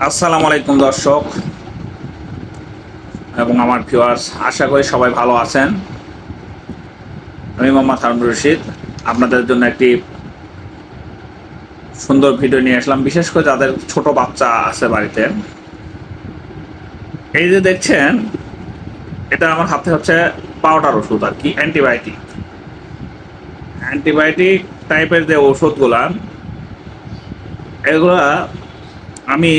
আসসালামু আলাইকুম দর্শক এবং আমার ভিউয়ার্স, আশা করি সবাই ভালো আছেন। আমি মোহাম্মদ হারুন রশিদ আপনাদের জন্য একটি সুন্দর ভিডিও নিয়ে আসলাম, বিশেষ করে যাদের ছোট বাচ্চা আছে বাড়িতে। এই যে দেখছেন, এটা আমার হাতে হচ্ছে পাউডার ওষুধ আর কি, অ্যান্টিবায়োটিক অ্যান্টিবায়োটিক টাইপের যে ওষুধগুলা, এগুলা আমি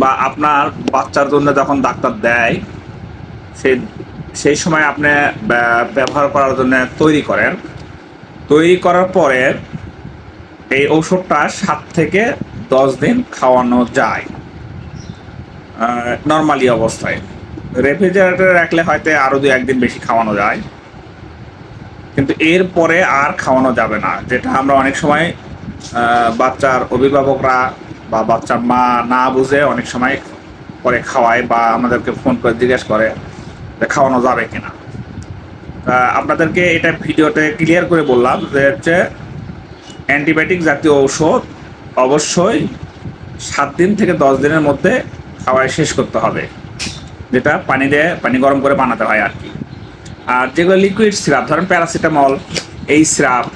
বা আপনার বাচ্চার জন্য যখন ডাক্তার দেয় সেই সেই সময় আপনি ব্যবহার করার জন্য তৈরি করার পরে এই ঔষধটা 7 থেকে 10 দিন খাওয়ানো যায় নর্মালি অবস্থায়। রেফ্রিজারেটরে রাখলে হয়তো আরও 2-1 দিন বেশি খাওয়ানো যায়, কিন্তু এর পরে আর খাওয়ানো যাবে না। যেটা আমরা অনেক সময় বাচ্চার অভিভাবকরা বা বাচ্চার মা না বুঝে অনেক সময় পরে খাওয়ায় বা আমাদেরকে ফোন করে জিজ্ঞেস করে যে খাওয়ানো যাবে কিনা। আপনাদেরকে এটা ভিডিওতে ক্লিয়ার করে বললাম যে হচ্ছে অ্যান্টিবায়োটিক জাতীয় ঔষধ অবশ্যই 7 থেকে 10 দিনের মধ্যে খাওয়াই শেষ করতে হবে, যেটা পানি গরম করে বানাতে হয় আর কি। আর যেগুলো লিকুইড সিরাপ, ধরেন প্যারাসিটামল, এই সিরাপ,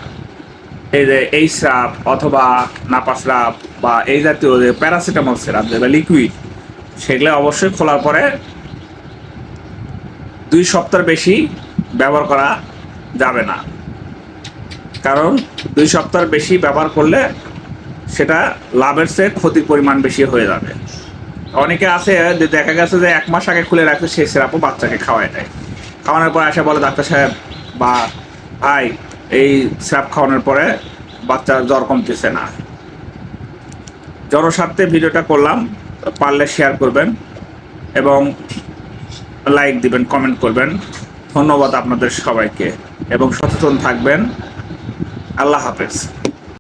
এই সিরাপ অথবা নাপা সিরাপ বা এই জাতীয় যে প্যারাসিটামল সিরাপ যেগুলো লিকুইড, সেগুলো অবশ্যই খোলার পরে 2 সপ্তাহের বেশি ব্যবহার করা যাবে না। কারণ 2 সপ্তাহের বেশি ব্যবহার করলে সেটা লাভের চেয়ে ক্ষতির পরিমাণ বেশি হয়ে যাবে। অনেকে আছে যে দেখা গেছে যে 1 মাস আগে খুলে রাখছে, সেই সিরাপও বাচ্চাকে খাওয়ায় দেয়। খাওয়ানোর পর এসে বলে ডাক্তার সাহেব বা ভাই, এই সিরাপ খাওয়ানোর পরে বাচ্চার জ্বর কমতেছে না। জনস্বার্থে ভিডিওটা করলাম, পারলে শেয়ার করবেন এবং লাইক দিবেন, কমেন্ট করবেন। ধন্যবাদ আপনাদের সবাইকে এবং সচেতন থাকবেন। আল্লাহ হাফেজ।